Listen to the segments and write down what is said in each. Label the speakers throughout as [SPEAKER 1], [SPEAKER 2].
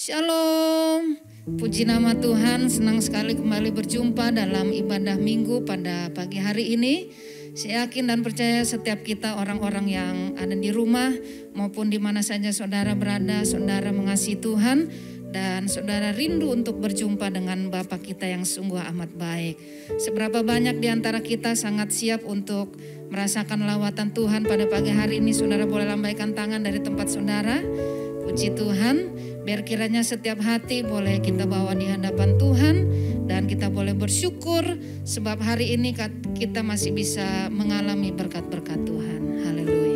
[SPEAKER 1] Shalom, puji nama Tuhan, senang sekali kembali berjumpa dalam ibadah minggu pada pagi hari ini. Saya yakin dan percaya setiap kita orang-orang yang ada di rumah maupun di mana saja saudara berada, saudara mengasihi Tuhan dan saudara rindu untuk berjumpa dengan Bapa kita yang sungguh amat baik. Seberapa banyak di antara kita sangat siap untuk merasakan lawatan Tuhan pada pagi hari ini? Saudara boleh lambaikan tangan dari tempat saudara. Puji Tuhan, biar kiranya setiap hati boleh kita bawa di hadapan Tuhan dan kita boleh bersyukur sebab hari ini kita masih bisa mengalami berkat-berkat Tuhan. Haleluya.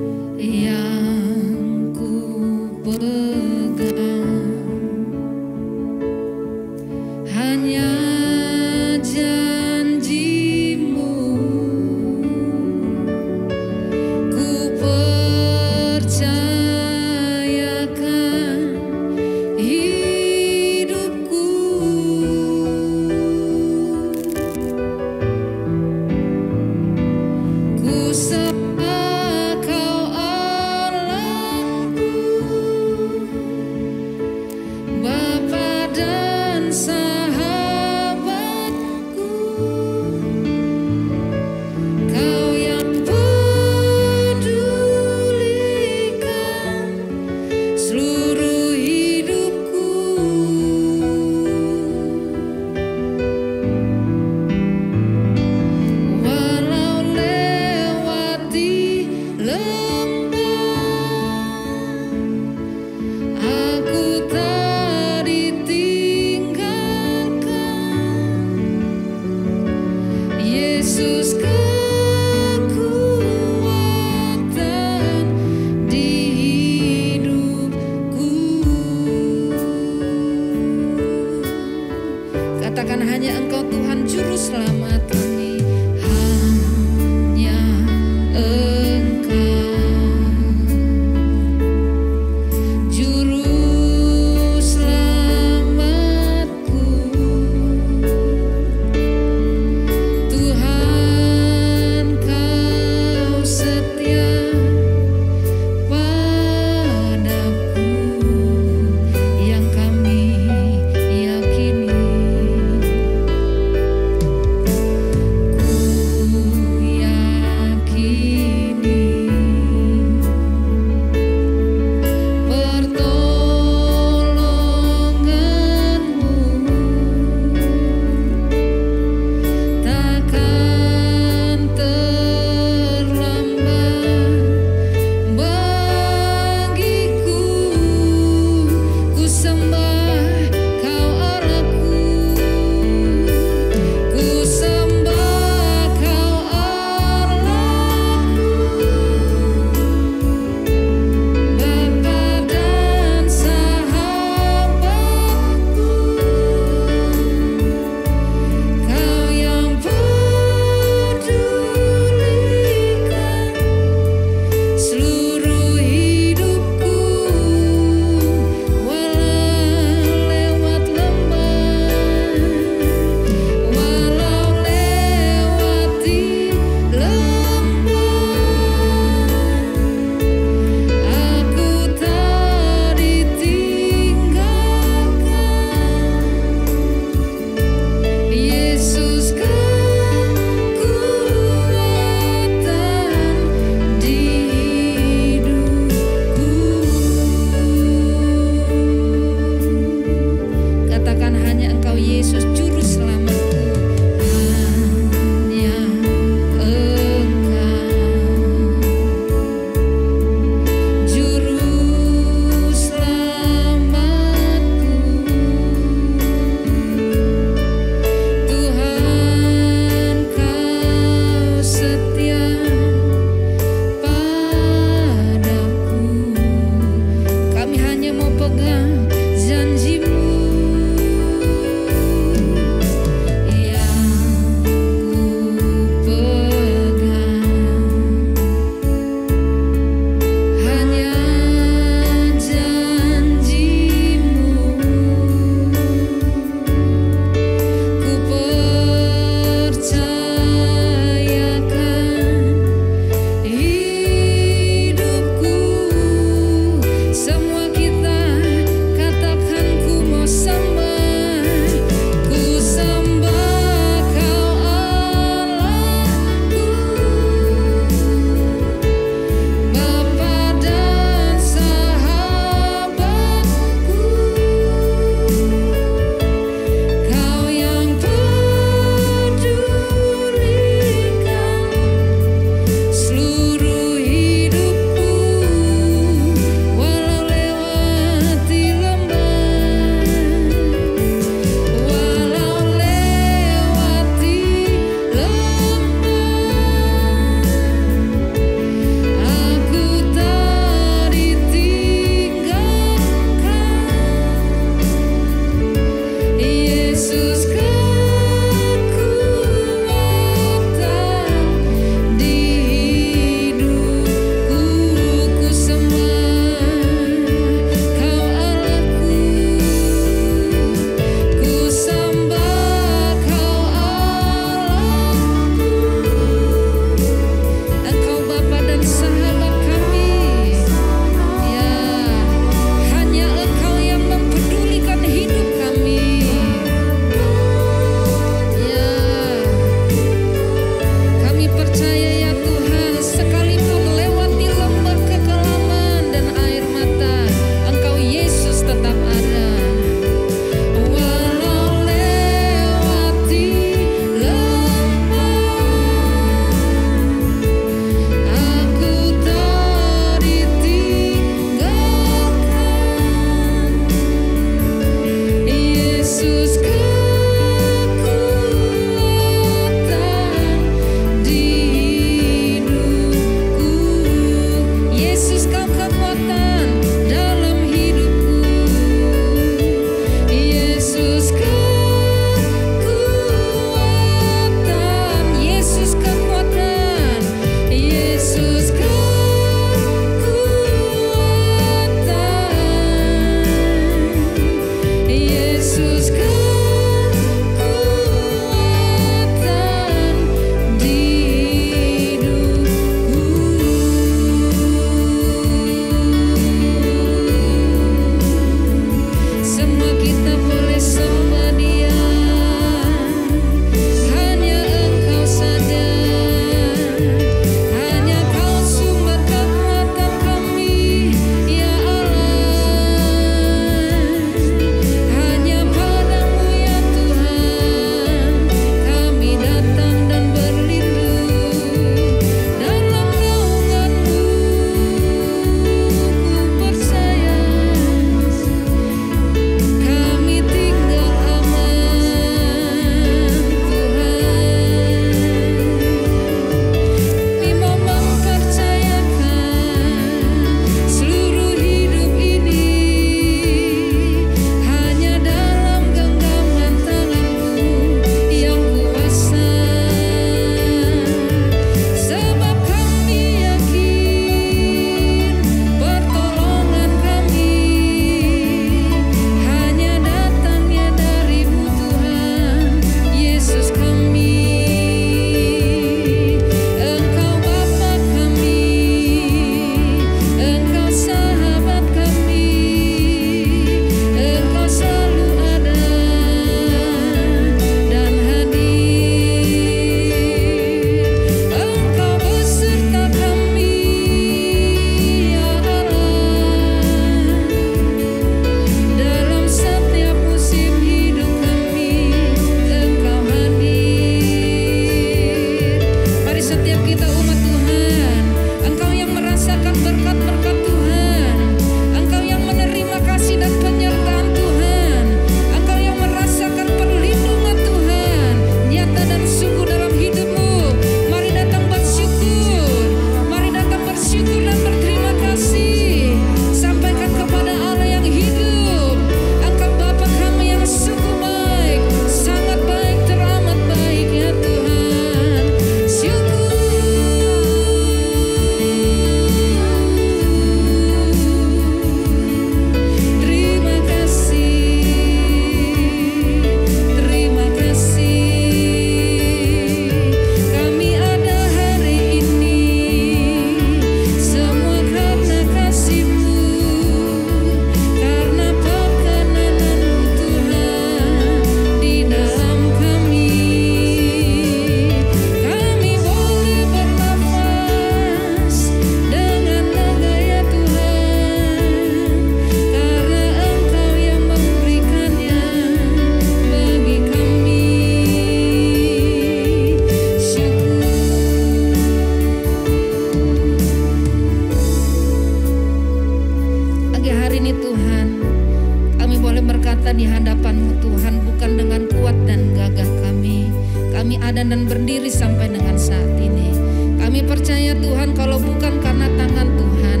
[SPEAKER 1] kita di hadapan-Mu Tuhan, bukan dengan kuat dan gagah kami. Kami ada dan berdiri sampai dengan saat ini. Kami percaya Tuhan, kalau bukan karena tangan Tuhan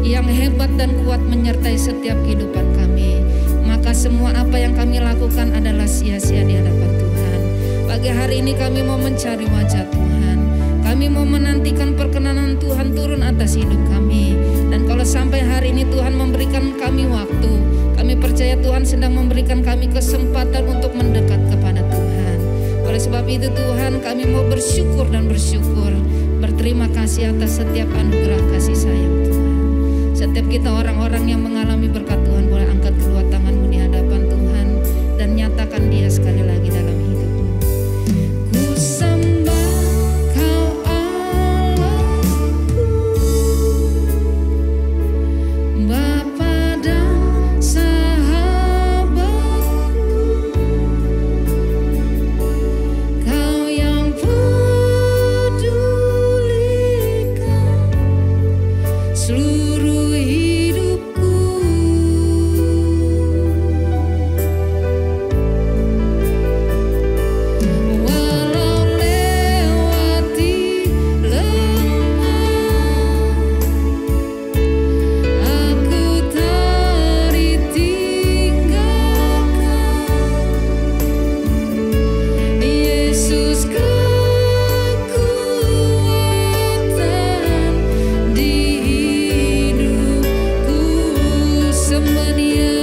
[SPEAKER 1] yang hebat dan kuat menyertai setiap kehidupan kami, maka semua apa yang kami lakukan adalah sia-sia di hadapan Tuhan. Pagi hari ini kami mau mencari wajah Tuhan. Kami mau menantikan perkenanan Tuhan turun atas hidup kami. Dan kalau sampai hari ini Tuhan memberikan kami waktu, kami percaya Tuhan sedang memberikan kami kesempatan untuk mendekat kepada Tuhan. Oleh sebab itu Tuhan, kami mau bersyukur dan bersyukur, berterima kasih atas setiap anugerah kasih sayang Tuhan. Setiap kita orang-orang yang mengalami berkat Tuhan, boleh angkat kedua tanganmu di hadapan Tuhan dan nyatakan Dia sekali lagi dalam hidupmu. Ku sembah Kau Allahku, Bapa dan sahabatku, Kau yang pedulikan seluruh hidupku. Walau lewati lembah, aku tak ditinggalkan. Yesus kekuatan di hidupku. Semuanya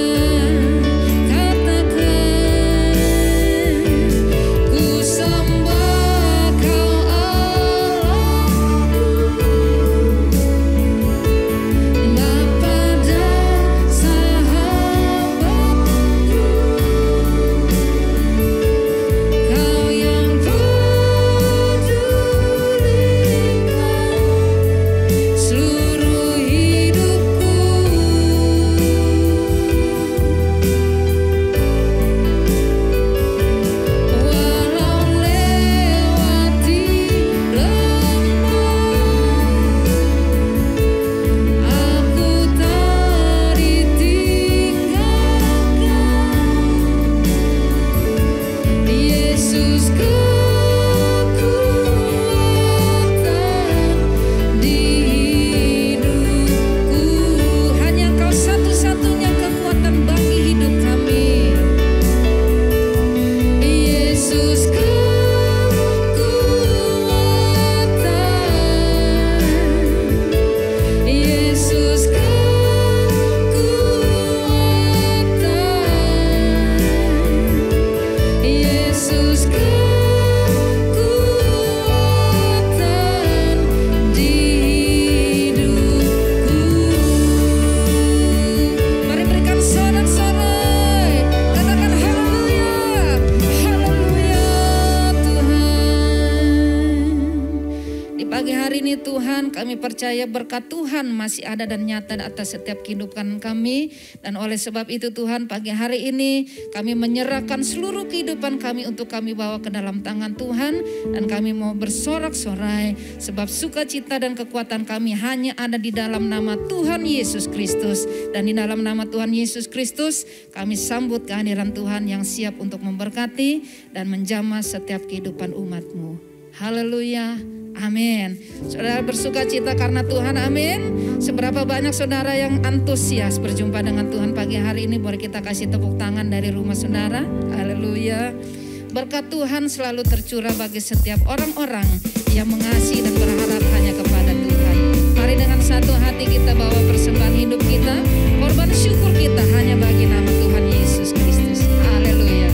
[SPEAKER 1] katakan, ku sembah Kau Allahku, Bapa dan sahabatku, Kau yang pedulikan seluruh hidupku. Walau lewati lembah, aku tak ditinggalkan. Yesus kekuatan di hidupku. Hanya Engkau satu-satunya kekuatan bagi hidup kami. Yesus kekuatan, Yesus kekuatan, Yesus kekuatan di hidupku. Mari berikan sorak-sorai, katakan haleluya, haleluya Tuhan. Di pagi hari ini Tuhan, kami percaya berkat Tuhan masih ada dan nyata atas setiap kehidupan kami. Dan oleh sebab itu Tuhan, pagi hari ini kami menyerahkan seluruh kehidupan kami untuk kami bawa ke dalam tangan Tuhan. Dan kami mau bersorak-sorai, sebab sukacita dan kekuatan kami hanya ada di dalam nama Tuhan Yesus Kristus. Dan di dalam nama Tuhan Yesus Kristus, kami sambut kehadiran Tuhan yang siap untuk memberkati dan menjamah setiap kehidupan umat-Mu. Haleluya, amin. Saudara bersuka cita karena Tuhan, amin. Seberapa banyak saudara yang antusias berjumpa dengan Tuhan pagi hari ini? Boleh kita kasih tepuk tangan dari rumah saudara. Haleluya. Berkat Tuhan selalu tercurah bagi setiap orang-orang yang mengasihi dan berharap hanya kepada Tuhan. Mari dengan satu hati kita bawa persembahan hidup kita, korban syukur kita hanya bagi nama Tuhan Yesus Kristus. Haleluya.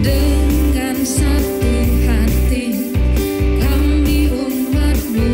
[SPEAKER 1] Dengan satu hati kami umat-Mu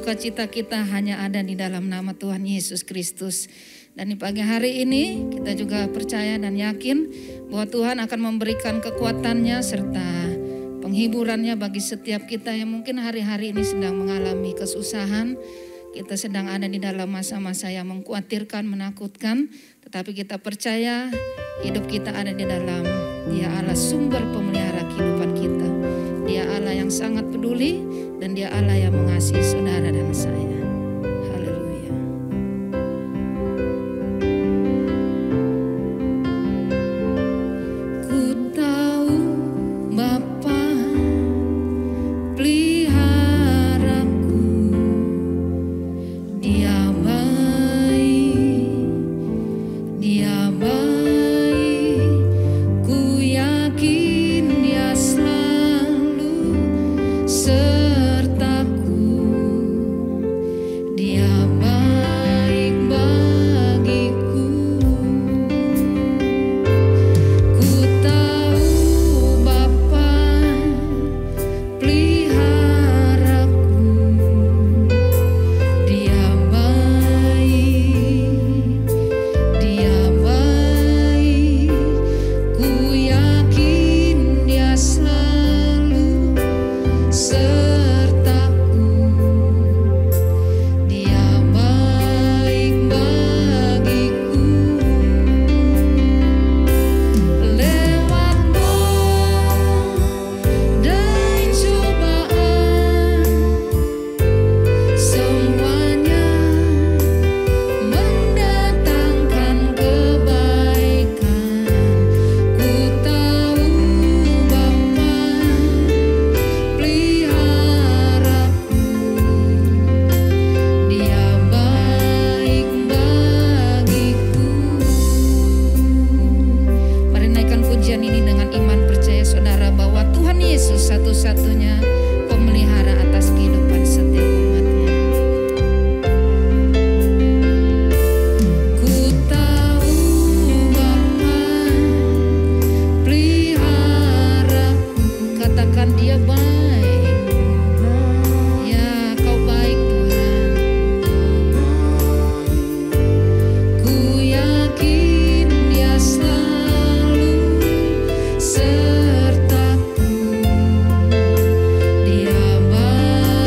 [SPEAKER 1] sukacita kita hanya ada di dalam nama Tuhan Yesus Kristus. Dan di pagi hari ini kita juga percaya dan yakin bahwa Tuhan akan memberikan kekuatannya serta penghiburannya bagi setiap kita yang mungkin hari-hari ini sedang mengalami kesusahan. Kita sedang ada di dalam masa-masa yang mengkhawatirkan, menakutkan. Tetapi kita percaya hidup kita ada di dalam Dia Allah sumber pemelihara kehidupan kita. Dia Allah yang sangat peduli dan Dia Allah yang mengasihi saudara dan saya. Haleluya. Ku tahu Bapa peliharaku, Dia baik, Dia baik. Ku yakin Dia selalu sertaku. Dia baik bagiku. Ku tahu Bapa peliharaku, Dia baik, Dia baik. Ku yakin Dia selalu sertaku. Dia baik bagiku. Lewat badai cobaan, semuanya mendatangkan kebaikan. Ku tahu Bapa peliharaku, Dia baik bagiku. Mari naikkan pujian ini dengan iman percaya saudara bahwa Tuhan Yesus satu-satunya pemelihara atas kehidupan setiap umatnya. Ku tahu Bapa peliharaku, katakan Dia baik. Ya, Kau baik Tuhan. Ku yakin Dia selalu sertaku. Dia baik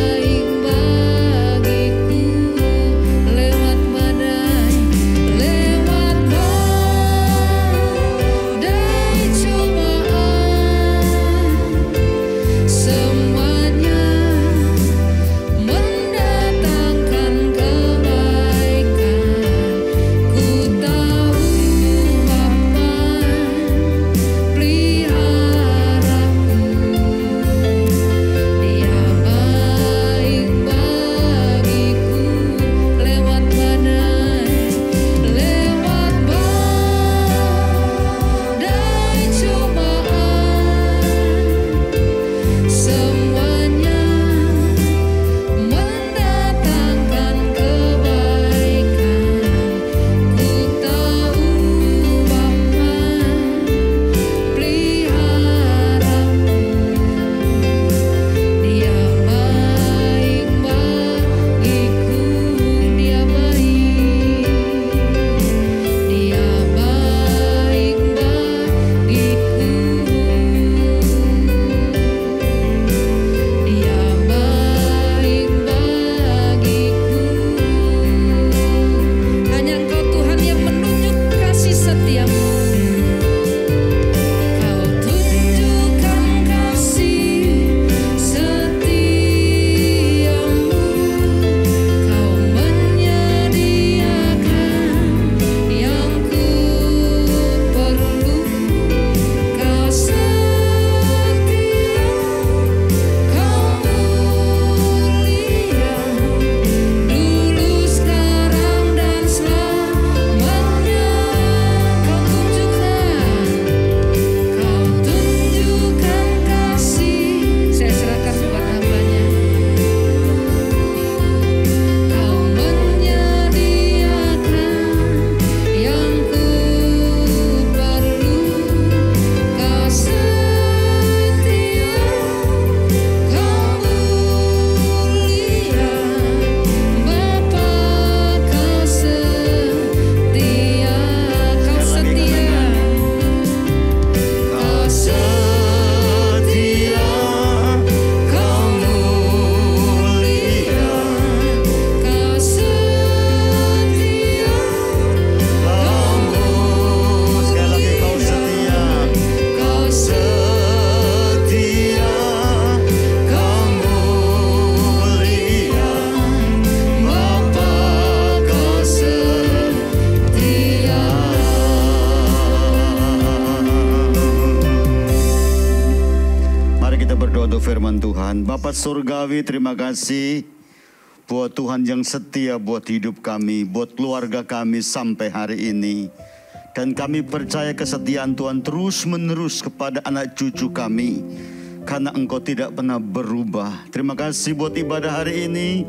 [SPEAKER 2] untuk firman Tuhan. Bapa Surgawi, terima kasih buat Tuhan yang setia buat hidup kami, buat keluarga kami sampai hari ini. Dan kami percaya kesetiaan Tuhan terus menerus kepada anak cucu kami, karena Engkau tidak pernah berubah. Terima kasih buat ibadah hari ini.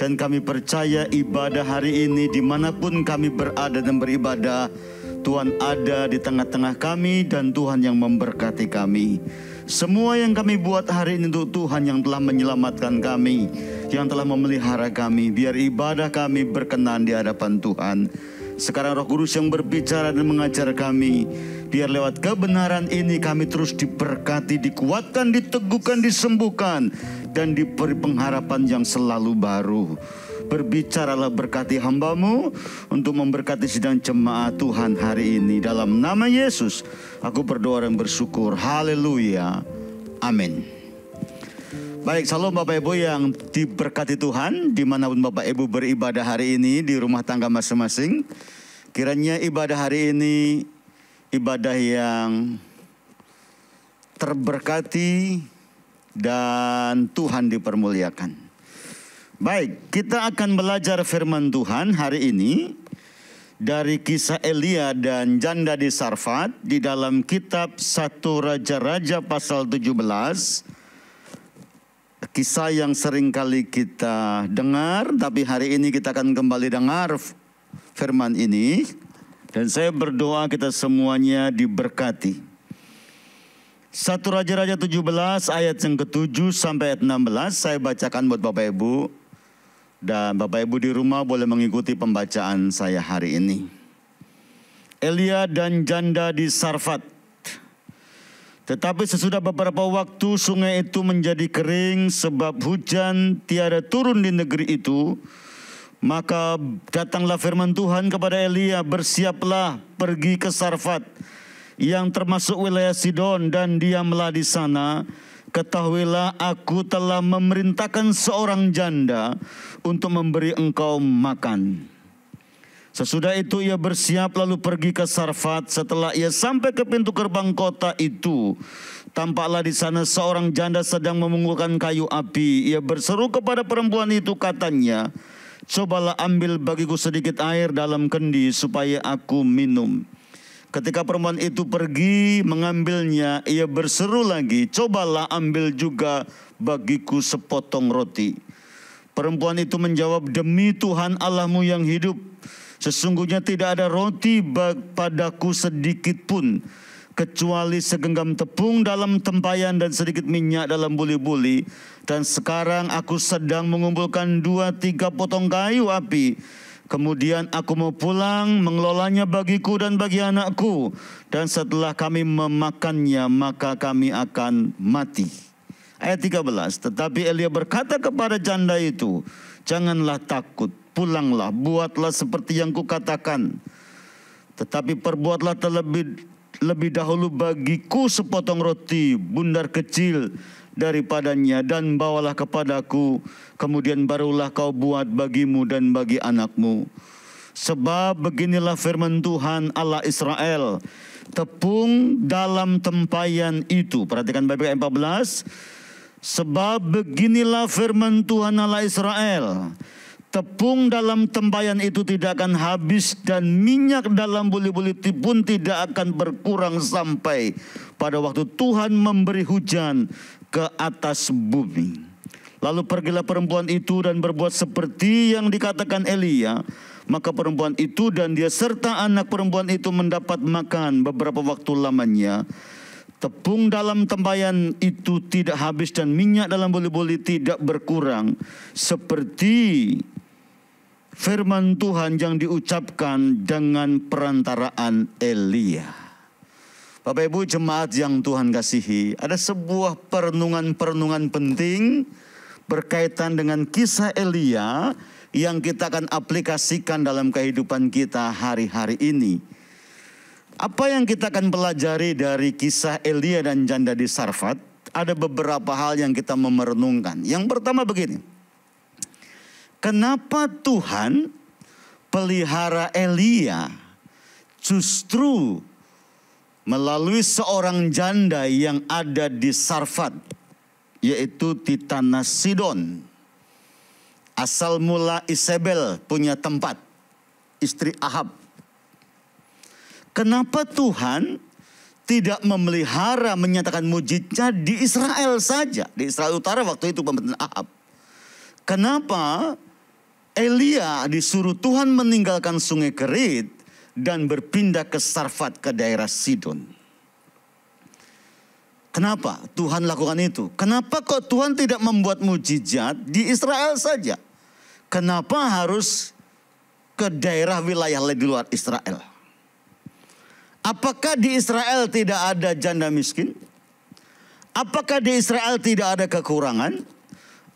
[SPEAKER 2] Dan kami percaya ibadah hari ini dimanapun kami berada dan beribadah, Tuhan ada di tengah-tengah kami dan Tuhan yang memberkati kami. Semua yang kami buat hari ini untuk Tuhan yang telah menyelamatkan kami, yang telah memelihara kami. Biar ibadah kami berkenan di hadapan Tuhan. Sekarang Roh Kudus yang berbicara dan mengajar kami. Biar lewat kebenaran ini kami terus diberkati, dikuatkan, diteguhkan, disembuhkan, dan diberi pengharapan yang selalu baru. Berbicaralah, berkati hamba-Mu untuk memberkati sidang jemaat Tuhan hari ini. Dalam nama Yesus aku berdoa dan bersyukur. Haleluya. Amin. Baik, salam Bapak Ibu yang diberkati Tuhan, dimanapun Bapak Ibu beribadah hari ini di rumah tangga masing-masing. Kiranya ibadah hari ini ibadah yang terberkati dan Tuhan dipermuliakan. Baik, kita akan belajar firman Tuhan hari ini dari kisah Elia dan janda di Sarfat di dalam kitab 1 Raja-Raja pasal 17. Kisah yang sering kali kita dengar, tapi hari ini kita akan kembali dengar firman ini. Dan saya berdoa kita semuanya diberkati. 1 Raja-Raja 17 ayat yang ke-7 sampai ayat 16 saya bacakan buat Bapak Ibu. Dan Bapak Ibu di rumah boleh mengikuti pembacaan saya hari ini. Elia dan janda di Sarfat. Tetapi sesudah beberapa waktu sungai itu menjadi kering sebab hujan tiada turun di negeri itu. Maka datanglah firman Tuhan kepada Elia, bersiaplah pergi ke Sarfat yang termasuk wilayah Sidon dan diamlah di sana. Ketahuilah aku telah memerintahkan seorang janda untuk memberi engkau makan. Sesudah itu ia bersiap lalu pergi ke Sarfat. Setelah ia sampai ke pintu gerbang kota itu, tampaklah di sana seorang janda sedang memunggulkan kayu api. Ia berseru kepada perempuan itu, katanya, cobalah ambil bagiku sedikit air dalam kendi supaya aku minum. Ketika perempuan itu pergi mengambilnya, ia berseru lagi, cobalah ambil juga bagiku sepotong roti. Perempuan itu menjawab, demi Tuhan Allahmu yang hidup, sesungguhnya tidak ada roti padaku sedikit pun, kecuali segenggam tepung dalam tempayan dan sedikit minyak dalam buli-buli. Dan sekarang aku sedang mengumpulkan 2-3 potong kayu api. Kemudian aku mau pulang mengelolanya bagiku dan bagi anakku. Dan setelah kami memakannya, maka kami akan mati. Ayat 13, tetapi Elia berkata kepada janda itu, janganlah takut, pulanglah, buatlah seperti yang kukatakan. Tetapi perbuatlah lebih dahulu bagiku sepotong roti bundar kecil daripadanya dan bawalah kepadaku, kemudian barulah kau buat bagimu dan bagi anakmu. Sebab beginilah firman Tuhan Allah Israel, tepung dalam tempayan itu. Perhatikan baik-baik ayat 14. Sebab beginilah firman Tuhan Allah Israel, tepung dalam tempayan itu tidak akan habis dan minyak dalam buli-buli pun tidak akan berkurang sampai pada waktu Tuhan memberi hujan ke atas bumi. Lalu pergilah perempuan itu dan berbuat seperti yang dikatakan Elia. Maka perempuan itu dan dia serta anak perempuan itu mendapat makan beberapa waktu lamanya. Tepung dalam tempayan itu tidak habis dan minyak dalam buli-buli tidak berkurang, seperti firman Tuhan yang diucapkan dengan perantaraan Elia. Bapak Ibu jemaat yang Tuhan kasihi, ada sebuah perenungan-perenungan penting berkaitan dengan kisah Elia yang kita akan aplikasikan dalam kehidupan kita hari-hari ini. Apa yang kita akan pelajari dari kisah Elia dan janda di Sarfat? Ada beberapa hal yang kita merenungkan. Yang pertama begini, kenapa Tuhan pelihara Elia justru melalui seorang janda yang ada di Sarfat? yaitu di tanah Sidon. Asal mula Isabel punya tempat, istri Ahab. Kenapa Tuhan tidak memelihara menyatakan mujizat di Israel saja, di Israel Utara waktu itu pemerintahan Ahab? Kenapa Elia disuruh Tuhan meninggalkan sungai Kerit dan berpindah ke Sarfat ke daerah Sidon? Kenapa Tuhan lakukan itu? Kenapa kok Tuhan tidak membuat mujizat di Israel saja? Kenapa harus ke daerah wilayah lain di luar Israel? Apakah di Israel tidak ada janda miskin? Apakah di Israel tidak ada kekurangan?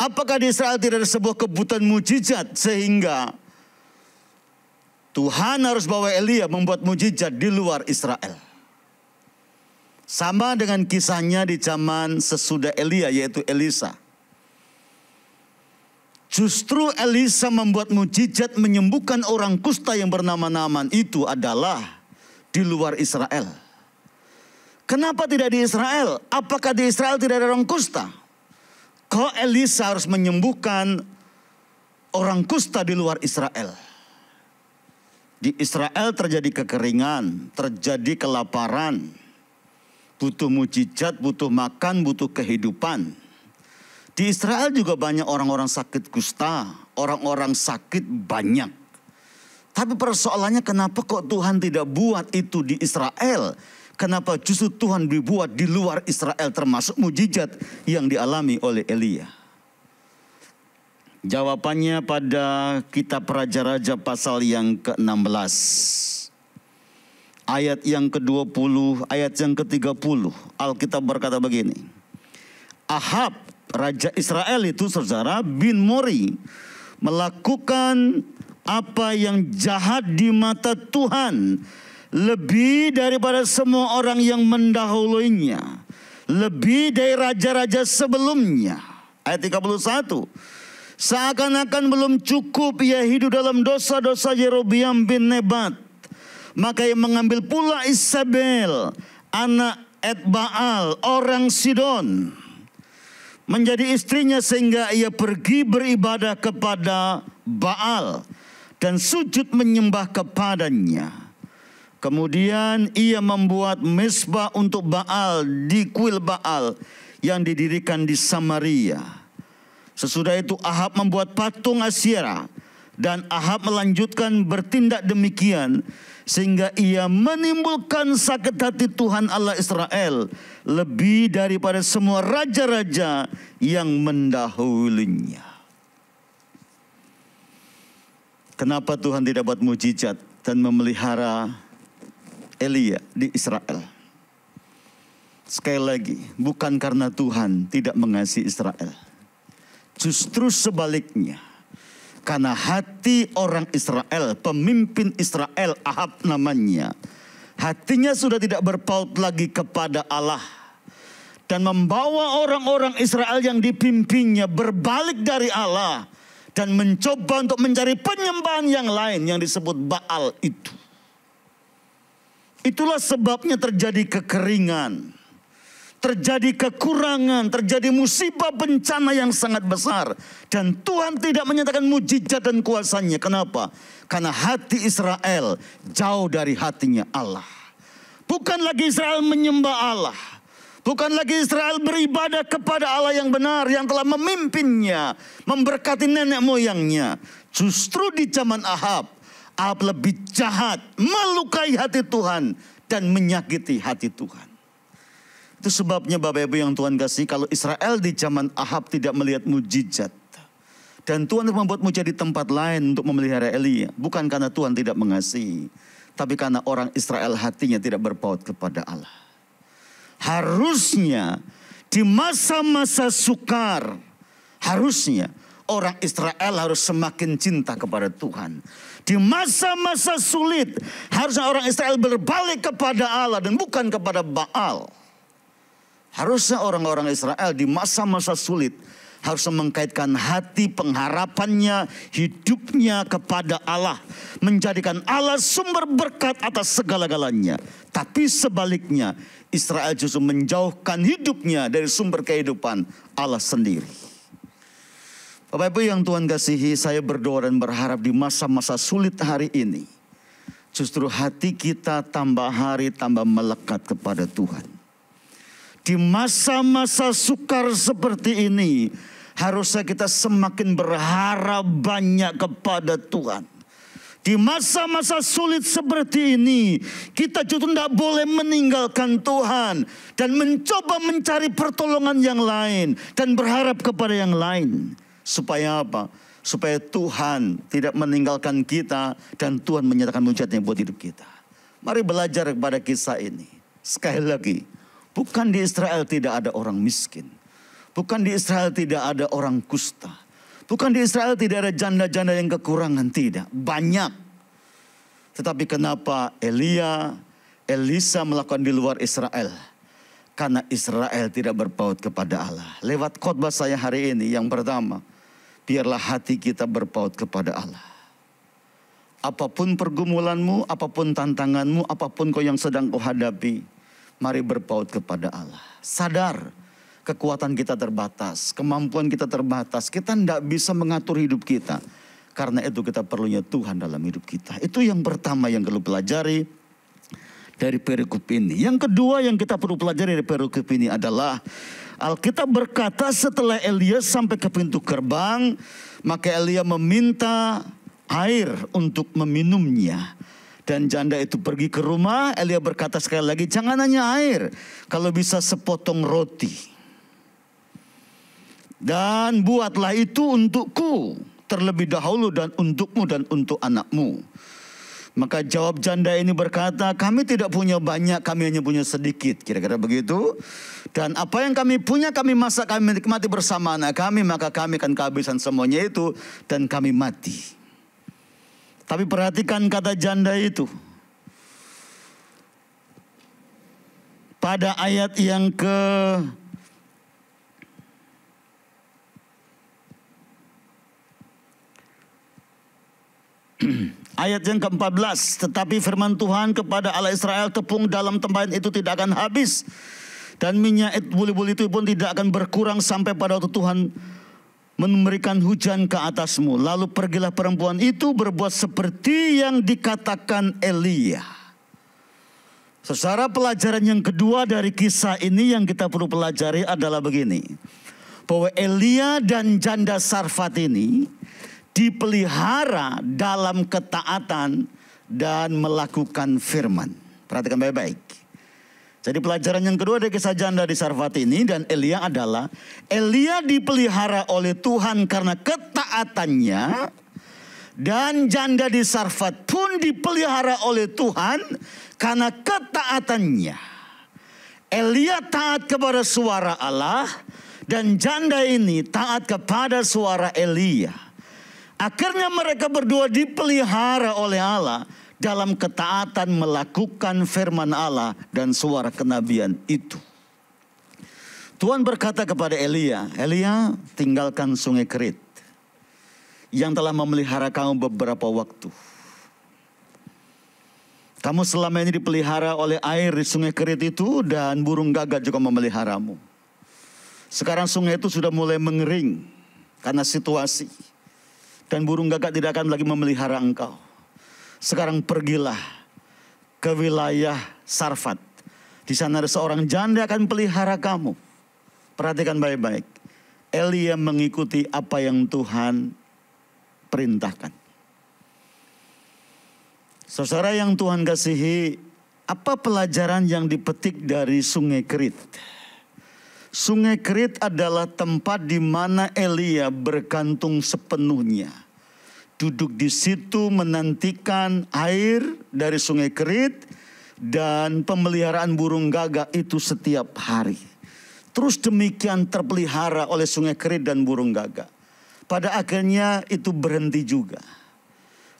[SPEAKER 2] Apakah di Israel tidak ada sebuah kebutuhan mujizat sehingga Tuhan harus bawa Elia membuat mujizat di luar Israel? Sama dengan kisahnya di zaman sesudah Elia, yaitu Elisa. Justru Elisa membuat mujizat menyembuhkan orang kusta yang bernama Naaman itu adalah di luar Israel. Kenapa tidak di Israel? Apakah di Israel tidak ada orang kusta? Kok Elisa harus menyembuhkan orang kusta di luar Israel? Di Israel terjadi kekeringan, terjadi kelaparan, butuh mujizat, butuh makan, butuh kehidupan. Di Israel juga banyak orang-orang sakit kusta, orang-orang sakit banyak. Tapi persoalannya kenapa kok Tuhan tidak buat itu di Israel? Kenapa justru Tuhan dibuat di luar Israel, termasuk mujizat yang dialami oleh Elia? Jawabannya pada kitab Raja-Raja pasal yang ke-16. Ayat yang ke-20, ayat yang ke-30. Alkitab berkata begini. Ahab, raja Israel itu saudara, bin Mori, melakukan apa yang jahat di mata Tuhan, lebih daripada semua orang yang mendahulunya, lebih dari raja-raja sebelumnya. Ayat 31. Seakan-akan belum cukup ia hidup dalam dosa-dosa Yerobeam bin Nebat, maka ia mengambil pula Isabel, anak Etbaal, orang Sidon, menjadi istrinya, sehingga ia pergi beribadah kepada Baal dan sujud menyembah kepadanya. Kemudian ia membuat mezbah untuk Baal di kuil Baal yang didirikan di Samaria. Sesudah itu Ahab membuat patung Asyera, dan Ahab melanjutkan bertindak demikian sehingga ia menimbulkan sakit hati Tuhan Allah Israel lebih daripada semua raja-raja yang mendahulunya. Kenapa Tuhan tidak buat mujizat dan memelihara Elia di Israel? Sekali lagi, bukan karena Tuhan tidak mengasihi Israel. Justru sebaliknya. Karena hati orang Israel, pemimpin Israel, Ahab namanya, hatinya sudah tidak berpaut lagi kepada Allah. Dan membawa orang-orang Israel yang dipimpinnya berbalik dari Allah. Dan mencoba untuk mencari penyembahan yang lain yang disebut Baal itu. Itulah sebabnya terjadi kekeringan. Terjadi kekurangan, terjadi musibah bencana yang sangat besar. Dan Tuhan tidak menyatakan mujizat dan kuasanya. Kenapa? Karena hati Israel jauh dari hatinya Allah. Bukan lagi Israel menyembah Allah. Bukan lagi Israel beribadah kepada Allah yang benar, yang telah memimpinnya, memberkati nenek moyangnya. Justru di zaman Ahab, Ahab lebih jahat, melukai hati Tuhan dan menyakiti hati Tuhan. Itu sebabnya Bapak Ibu yang Tuhan kasih, kalau Israel di zaman Ahab tidak melihat mujizat, dan Tuhan membuat mujizat di tempat lain untuk memelihara Elia, bukan karena Tuhan tidak mengasihi, tapi karena orang Israel hatinya tidak berpaut kepada Allah. Harusnya di masa-masa sukar, harusnya orang Israel harus semakin cinta kepada Tuhan. Di masa-masa sulit, harusnya orang Israel berbalik kepada Allah dan bukan kepada Baal. Harusnya orang-orang Israel di masa-masa sulit harus mengkaitkan hati, pengharapannya, hidupnya kepada Allah. Menjadikan Allah sumber berkat atas segala-galanya. Tapi sebaliknya, Israel justru menjauhkan hidupnya dari sumber kehidupan Allah sendiri. Bapak Ibu yang Tuhan kasihi, saya berdoa dan berharap di masa-masa sulit hari ini, justru hati kita tambah hari tambah melekat kepada Tuhan. Di masa-masa sukar seperti ini, harusnya kita semakin berharap banyak kepada Tuhan. Di masa-masa sulit seperti ini, kita justru tidak boleh meninggalkan Tuhan dan mencoba mencari pertolongan yang lain dan berharap kepada yang lain. Supaya apa? Supaya Tuhan tidak meninggalkan kita dan Tuhan menyatakan mujizatnya buat hidup kita. Mari belajar kepada kisah ini. Sekali lagi, bukan di Israel tidak ada orang miskin. Bukan di Israel tidak ada orang kusta. Bukan di Israel tidak ada janda-janda yang kekurangan. Tidak, banyak. Tetapi kenapa Elisa melakukan di luar Israel? Karena Israel tidak berpaut kepada Allah. Lewat khotbah saya hari ini, yang pertama, biarlah hati kita berpaut kepada Allah. Apapun pergumulanmu, apapun tantanganmu, apapun yang sedang kau hadapi, mari berpaut kepada Allah. Sadar, kekuatan kita terbatas, kemampuan kita terbatas. Kita tidak bisa mengatur hidup kita. Karena itu kita perlunya Tuhan dalam hidup kita. Itu yang pertama yang perlu pelajari dari perikop ini. Yang kedua yang kita perlu pelajari dari perikop ini adalah Alkitab berkata setelah Elia sampai ke pintu gerbang, maka Elia meminta air untuk meminumnya. Dan janda itu pergi ke rumah. Elia berkata sekali lagi, jangan hanya air, kalau bisa sepotong roti. Dan buatlah itu untukku terlebih dahulu dan untukmu dan untuk anakmu. Maka jawab janda ini berkata, kami tidak punya banyak, kami hanya punya sedikit. Kira-kira begitu. Dan apa yang kami punya kami masak, kami nikmati bersama anak kami. Maka kami akan kehabisan semuanya itu dan kami mati. Tapi perhatikan kata janda itu. Pada ayat yang ayat yang ke-14, tetapi firman Tuhan kepada Allah Israel, tepung dalam tempayan itu tidak akan habis, dan minyak buli-buli itu pun tidak akan berkurang sampai pada waktu Tuhan memberikan hujan ke atasmu. Lalu pergilah perempuan itu berbuat seperti yang dikatakan Elia. Saudara, pelajaran yang kedua dari kisah ini yang kita perlu pelajari adalah begini, bahwa Elia dan janda Sarfat ini dipelihara dalam ketaatan dan melakukan firman. Perhatikan baik-baik. Jadi pelajaran yang kedua dari kisah janda di Sarfat ini dan Elia adalah, Elia dipelihara oleh Tuhan karena ketaatannya, dan janda di Sarfat pun dipelihara oleh Tuhan karena ketaatannya. Elia taat kepada suara Allah dan janda ini taat kepada suara Elia. Akhirnya mereka berdua dipelihara oleh Allah dalam ketaatan melakukan firman Allah dan suara kenabian itu. Tuhan berkata kepada Elia, Elia, tinggalkan sungai Kerit yang telah memelihara kamu beberapa waktu. Kamu selama ini dipelihara oleh air di sungai Kerit itu dan burung gagak juga memeliharamu. Sekarang sungai itu sudah mulai mengering karena situasi. Dan burung gagak tidak akan lagi memelihara engkau. Sekarang pergilah ke wilayah Sarfat. Di sana ada seorang janda akan pelihara kamu. Perhatikan baik-baik. Elia mengikuti apa yang Tuhan perintahkan. Saudara yang Tuhan kasihi, apa pelajaran yang dipetik dari sungai Kerit? Sungai Kerit adalah tempat di mana Elia bergantung sepenuhnya. Duduk di situ menantikan air dari sungai Kerit dan pemeliharaan burung gagak itu setiap hari. Terus demikian terpelihara oleh sungai Kerit dan burung gagak. Pada akhirnya itu berhenti juga.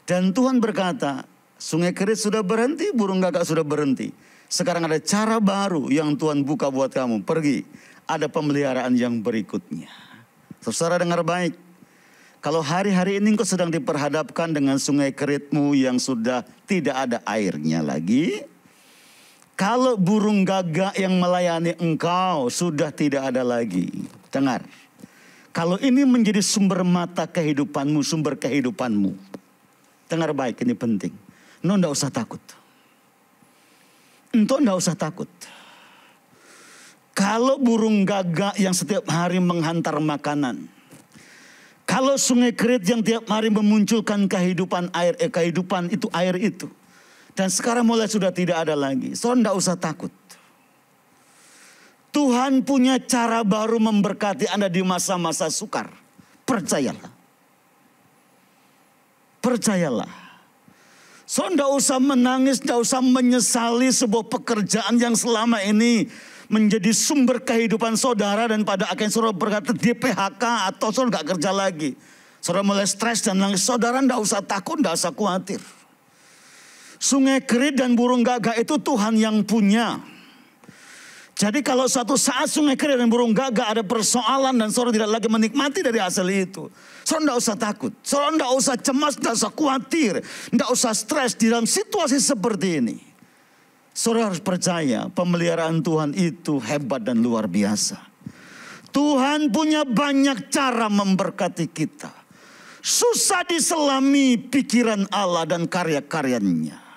[SPEAKER 2] Dan Tuhan berkata, sungai Kerit sudah berhenti, burung gagak sudah berhenti. Sekarang ada cara baru yang Tuhan buka buat kamu. Pergi. Ada pemeliharaan yang berikutnya. Saudara dengar baik. Kalau hari-hari ini engkau sedang diperhadapkan dengan sungai Keritmu yang sudah tidak ada airnya lagi. Kalau burung gagak yang melayani engkau sudah tidak ada lagi. Dengar. Kalau ini menjadi sumber mata kehidupanmu, sumber kehidupanmu. Dengar baik, ini penting. Engkau tidak usah takut. Engkau tidak usah takut. Kalau burung gagak yang setiap hari menghantar makanan. Kalau sungai Kerit yang tiap hari memunculkan kehidupan kehidupan itu air itu. Dan sekarang mulai sudah tidak ada lagi. Saudara tidak usah takut. Tuhan punya cara baru memberkati Anda di masa-masa sukar. Percayalah. Percayalah. Saudara tidak usah menangis, tidak usah menyesali sebuah pekerjaan yang selama ini menjadi sumber kehidupan saudara dan pada akhirnya saudara berkata di PHK atau saudara gak kerja lagi. Saudara mulai stres dan nangis. Saudara tidak usah takut, tidak usah khawatir. Sungai Kerit dan burung gagak itu Tuhan yang punya. Jadi kalau suatu saat sungai Kerit dan burung gagak ada persoalan dan saudara tidak lagi menikmati dari hasil itu. Saudara tidak usah takut. Saudara tidak usah cemas, tidak usah khawatir. Tidak usah stres di dalam situasi seperti ini. Saudara harus percaya pemeliharaan Tuhan itu hebat dan luar biasa. Tuhan punya banyak cara memberkati kita. Susah diselami pikiran Allah dan karya-karyanya.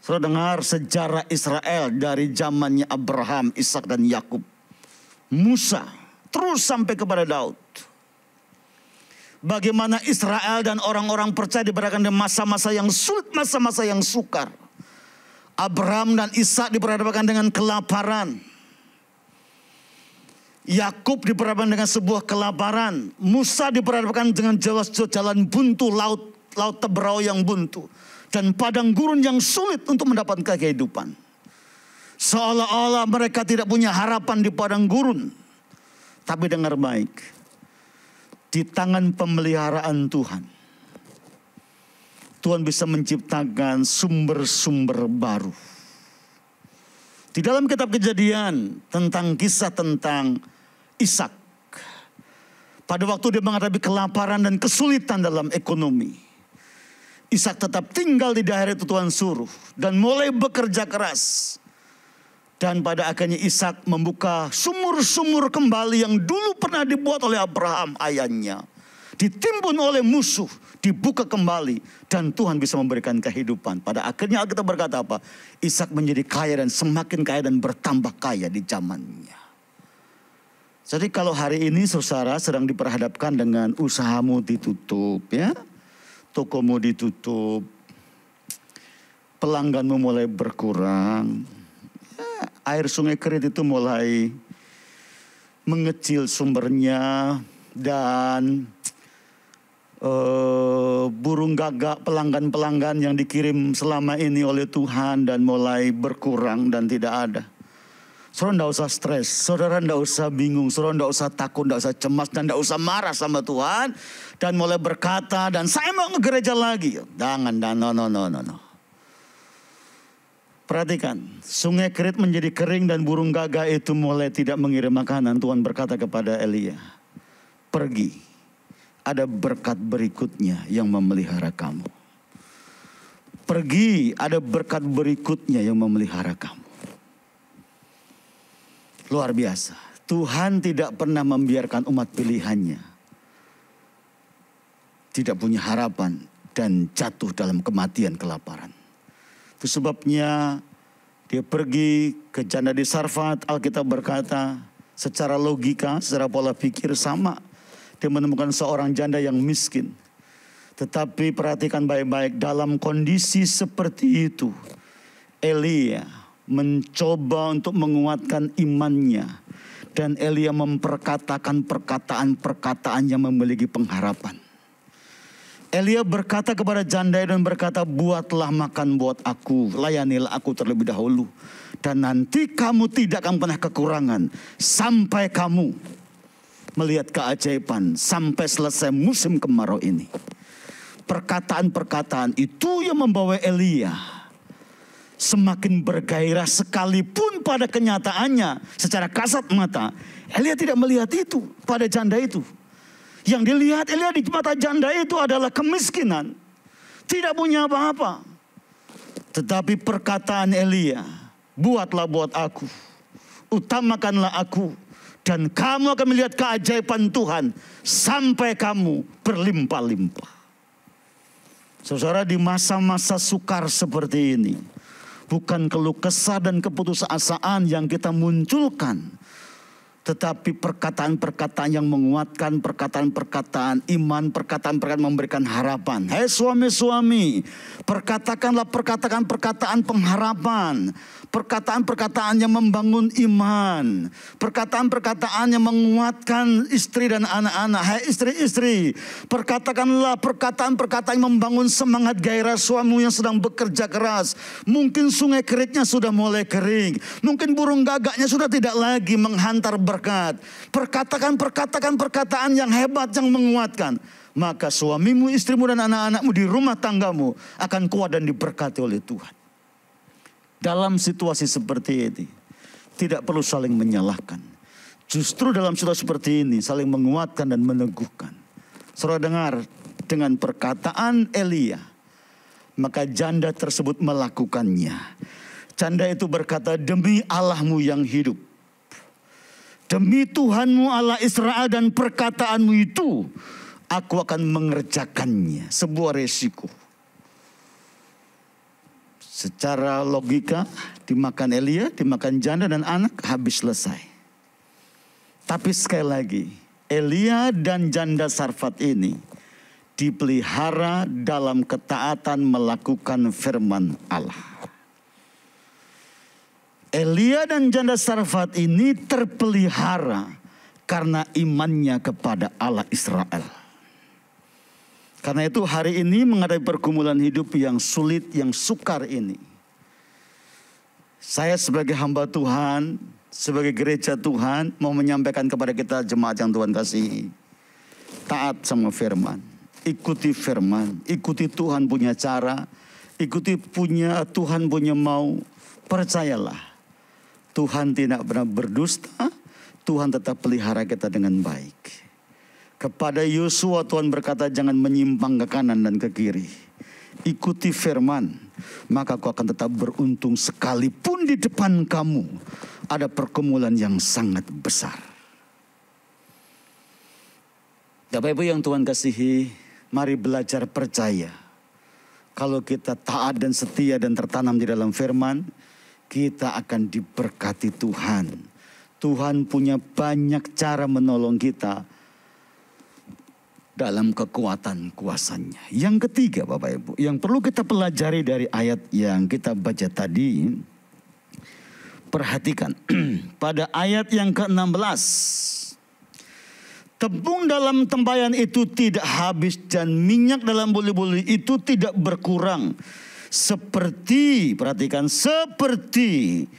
[SPEAKER 2] Saudara dengar sejarah Israel dari zamannya Abraham, Ishak dan Yakub, Musa, terus sampai kepada Daud. Bagaimana Israel dan orang-orang percaya diberkati di masa-masa yang sulit, masa-masa yang sukar. Abraham dan Ishak diperhadapkan dengan kelaparan. Yakub diperhadapkan dengan sebuah kelaparan. Musa diperhadapkan dengan jalan buntu, laut Teberau yang buntu. Dan padang gurun yang sulit untuk mendapatkan kehidupan. Seolah-olah mereka tidak punya harapan di padang gurun. Tapi dengar baik. Di tangan pemeliharaan Tuhan. Tuhan bisa menciptakan sumber-sumber baru. Di dalam kitab Kejadian tentang kisah tentang Ishak. Pada waktu dia menghadapi kelaparan dan kesulitan dalam ekonomi. Ishak tetap tinggal di daerah itu Tuhan suruh. Dan mulai bekerja keras. Dan pada akhirnya Ishak membuka sumur-sumur kembali yang dulu pernah dibuat oleh Abraham ayahnya. Ditimbun oleh musuh, dibuka kembali. Dan Tuhan bisa memberikan kehidupan. Pada akhirnya Alkitab berkata apa? Ishak menjadi kaya dan semakin kaya dan bertambah kaya di zamannya. Jadi kalau hari ini saudara sedang diperhadapkan dengan usahamu ditutup ya. Tokomu ditutup. Pelangganmu mulai berkurang. Ya, air sungai Kerit itu mulai mengecil sumbernya. Dan burung gagak pelanggan-pelanggan yang dikirim selama ini oleh Tuhan dan mulai berkurang dan tidak ada. Saudara tidak usah stres, saudara tidak usah bingung, saudara tidak usah takut, tidak usah cemas dan tidak usah marah sama Tuhan. Dan mulai berkata, dan saya mau ke gereja lagi. Jangan, no. Perhatikan, sungai Kerit menjadi kering dan burung gagak itu mulai tidak mengirim makanan. Tuhan berkata kepada Elia, pergi. Ada berkat berikutnya yang memelihara kamu. Pergi, ada berkat berikutnya yang memelihara kamu. Luar biasa. Tuhan tidak pernah membiarkan umat pilihannya tidak punya harapan dan jatuh dalam kematian kelaparan. Itu sebabnya dia pergi ke janda di Sarfat. Alkitab berkata secara logika, secara pola pikir sama. Dia menemukan seorang janda yang miskin. Tetapi perhatikan baik-baik, dalam kondisi seperti itu, Elia mencoba untuk menguatkan imannya. Dan Elia memperkatakan perkataan-perkataan yang memiliki pengharapan. Elia berkata kepada janda dan berkata, buatlah makan buat aku, layanilah aku terlebih dahulu. Dan nanti kamu tidak akan pernah kekurangan sampai kamu melihat keajaiban sampai selesai musim kemarau ini. Perkataan-perkataan itu yang membawa Elia semakin bergairah, sekalipun pada kenyataannya secara kasat mata Elia tidak melihat itu pada janda itu. Yang dilihat Elia di mata janda itu adalah kemiskinan, tidak punya apa-apa. Tetapi perkataan Elia, buatlah buat aku, utamakanlah aku, dan kamu akan melihat keajaiban Tuhan sampai kamu berlimpah-limpah. Saudara, di masa-masa sukar seperti ini, bukan keluh kesah dan keputusasaan yang kita munculkan, tetapi perkataan-perkataan yang menguatkan, perkataan-perkataan iman, perkataan-perkataan memberikan harapan. Hei suami-suami, perkatakanlah perkataan-perkataan pengharapan, perkataan-perkataan yang membangun iman, perkataan-perkataan yang menguatkan istri dan anak-anak. Hei istri-istri, perkatakanlah perkataan-perkataan yang membangun semangat gairah suamimu yang sedang bekerja keras. Mungkin sungai keritnya sudah mulai kering, mungkin burung gagaknya sudah tidak lagi menghantar berkat. Perkataan yang hebat, yang menguatkan. Maka suamimu, istrimu dan anak-anakmu di rumah tanggamu akan kuat dan diberkati oleh Tuhan. Dalam situasi seperti ini, tidak perlu saling menyalahkan. Justru dalam situasi seperti ini, saling menguatkan dan meneguhkan. Saudara dengar, dengan perkataan Elia, maka janda tersebut melakukannya. Janda itu berkata, demi Allahmu yang hidup, demi Tuhanmu Allah Israel dan perkataanmu itu, aku akan mengerjakannya. Sebuah resiko. Secara logika, dimakan Elia, dimakan janda dan anak, habis selesai. Tapi sekali lagi, Elia dan janda Sarfat ini dipelihara dalam ketaatan melakukan firman Allah. Elia dan janda Sarfat ini terpelihara karena imannya kepada Allah Israel. Karena itu hari ini menghadapi pergumulan hidup yang sulit, yang sukar ini, saya sebagai hamba Tuhan, sebagai gereja Tuhan, mau menyampaikan kepada kita jemaat yang Tuhan kasihi, taat sama firman, ikuti firman, ikuti Tuhan punya cara, ikuti Tuhan punya mau, percayalah. Tuhan tidak pernah berdusta, Tuhan tetap pelihara kita dengan baik. Kepada Yosua Tuhan berkata, jangan menyimpang ke kanan dan ke kiri. Ikuti firman, maka kau akan tetap beruntung sekalipun di depan kamu ada pergumulan yang sangat besar. Bapak Ibu yang Tuhan kasihi, mari belajar percaya. Kalau kita taat dan setia dan tertanam di dalam firman, kita akan diberkati Tuhan. Tuhan punya banyak cara menolong kita dalam kekuatan kuasanya. Yang ketiga Bapak Ibu, yang perlu kita pelajari dari ayat yang kita baca tadi, perhatikan pada ayat yang ke-16. Tepung dalam tempayan itu tidak habis dan minyak dalam buli-buli itu tidak berkurang. Seperti, perhatikan, seperti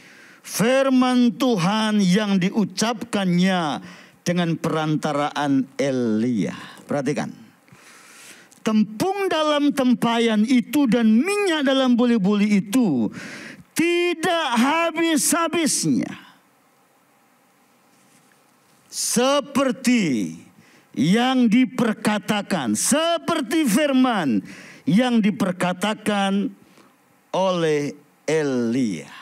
[SPEAKER 2] firman Tuhan yang diucapkannya dengan perantaraan Elia. Perhatikan. Tepung dalam tempayan itu dan minyak dalam buli-buli itu tidak habis-habisnya. Seperti yang diperkatakan, seperti firman yang diperkatakan oleh Elia.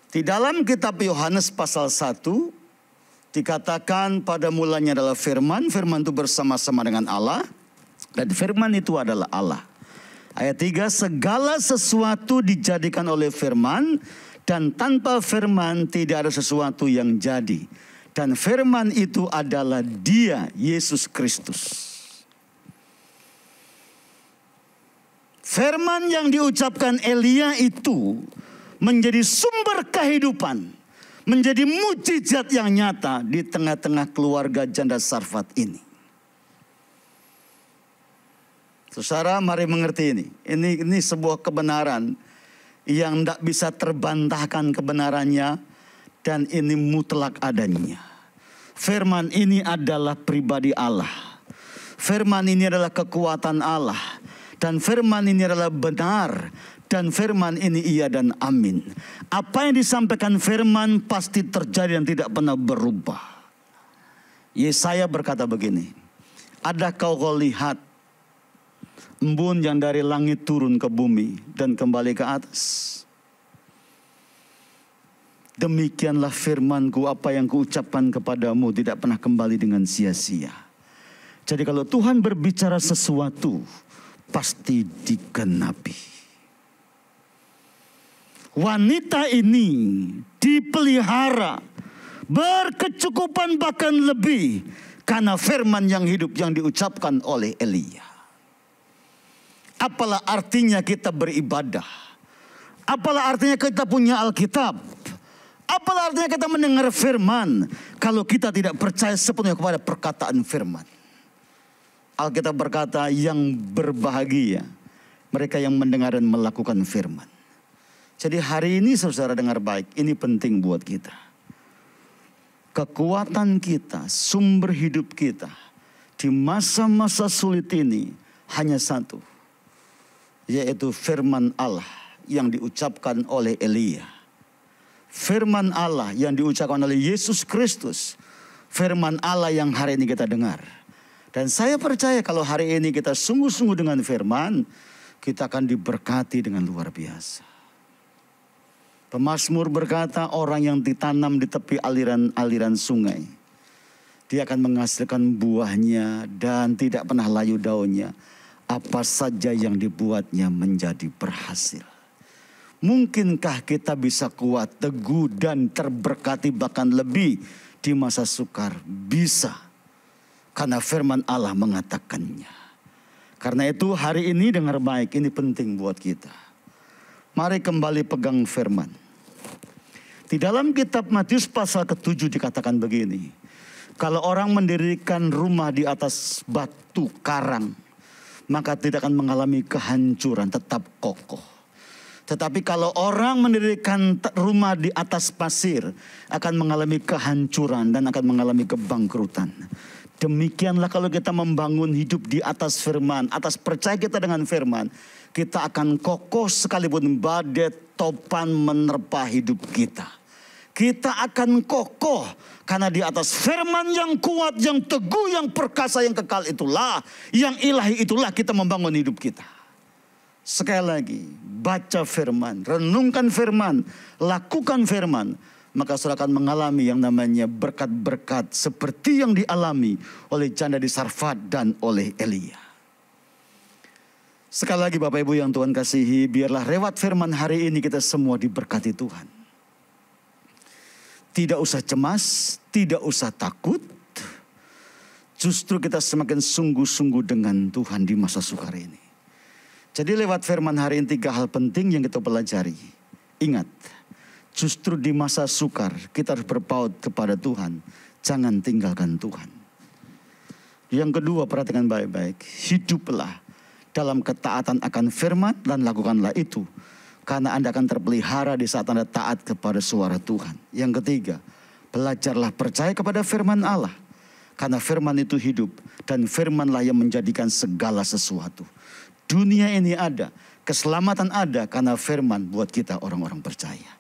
[SPEAKER 2] Di dalam kitab Yohanes pasal 1 dikatakan pada mulanya adalah firman, firman itu bersama-sama dengan Allah, dan firman itu adalah Allah. Ayat 3, segala sesuatu dijadikan oleh firman, dan tanpa firman tidak ada sesuatu yang jadi. Dan firman itu adalah Dia, Yesus Kristus. Firman yang diucapkan Elia itu menjadi sumber kehidupan, menjadi mukjizat yang nyata di tengah-tengah keluarga janda Sarfat ini. Saudara, mari mengerti ini. Ini sebuah kebenaran yang tidak bisa terbantahkan kebenarannya, dan ini mutlak adanya. Firman ini adalah pribadi Allah. Firman ini adalah kekuatan Allah. Dan firman ini adalah benar Dan firman ini iya dan amin. Apa yang disampaikan firman pasti terjadi dan tidak pernah berubah. Yesaya berkata begini, adakah kau lihat embun yang dari langit turun ke bumi dan kembali ke atas? Demikianlah firmanku, apa yang kuucapkan kepadamu tidak pernah kembali dengan sia-sia. Jadi kalau Tuhan berbicara sesuatu, pasti digenapi. Wanita ini dipelihara berkecukupan bahkan lebih karena firman yang hidup yang diucapkan oleh Elia. Apalah artinya kita beribadah? Apalah artinya kita punya Alkitab? Apalah artinya kita mendengar firman kalau kita tidak percaya sepenuhnya kepada perkataan firman? Alkitab berkata yang berbahagia mereka yang mendengar dan melakukan firman. Jadi hari ini saudara dengar baik, ini penting buat kita. Kekuatan kita, sumber hidup kita di masa-masa sulit ini hanya satu. Yaitu firman Allah yang diucapkan oleh Elia. Firman Allah yang diucapkan oleh Yesus Kristus. Firman Allah yang hari ini kita dengar. Dan saya percaya kalau hari ini kita sungguh-sungguh dengan firman, kita akan diberkati dengan luar biasa. Pemazmur berkata orang yang ditanam di tepi aliran-aliran sungai, dia akan menghasilkan buahnya dan tidak pernah layu daunnya. Apa saja yang dibuatnya menjadi berhasil. Mungkinkah kita bisa kuat, teguh dan terberkati bahkan lebih di masa sukar? Bisa. Karena firman Allah mengatakannya. Karena itu hari ini dengar baik, ini penting buat kita. Mari kembali pegang firman. Di dalam kitab Matius pasal ke-7 dikatakan begini. Kalau orang mendirikan rumah di atas batu karang, maka tidak akan mengalami kehancuran, tetap kokoh. Tetapi kalau orang mendirikan rumah di atas pasir, akan mengalami kehancuran dan akan mengalami kebangkrutan. Demikianlah kalau kita membangun hidup di atas firman, atas percaya kita dengan firman, kita akan kokoh sekalipun badai topan menerpa hidup kita. Kita akan kokoh karena di atas firman yang kuat, yang teguh, yang perkasa, yang kekal itulah, yang ilahi itulah kita membangun hidup kita. Sekali lagi, baca firman, renungkan firman, lakukan firman. Maka saudara akan mengalami yang namanya berkat-berkat seperti yang dialami oleh janda di Sarfat dan oleh Elia. Sekali lagi Bapak Ibu yang Tuhan kasihi, biarlah lewat firman hari ini kita semua diberkati Tuhan. Tidak usah cemas, tidak usah takut. Justru kita semakin sungguh-sungguh dengan Tuhan di masa sukar ini. Jadi lewat firman hari ini 3 hal penting yang kita pelajari. Ingat, justru di masa sukar kita harus berpaut kepada Tuhan. Jangan tinggalkan Tuhan. Yang kedua, perhatikan baik-baik. Hiduplah dalam ketaatan akan firman dan lakukanlah itu. Karena Anda akan terpelihara di saat Anda taat kepada suara Tuhan. Yang ketiga, belajarlah percaya kepada firman Allah. Karena firman itu hidup dan firmanlah yang menjadikan segala sesuatu. Dunia ini ada, keselamatan ada karena firman buat kita orang-orang percaya.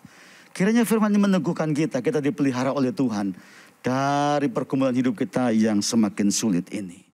[SPEAKER 2] Kiranya firman ini meneguhkan kita dipelihara oleh Tuhan dari pergumulan hidup kita yang semakin sulit ini.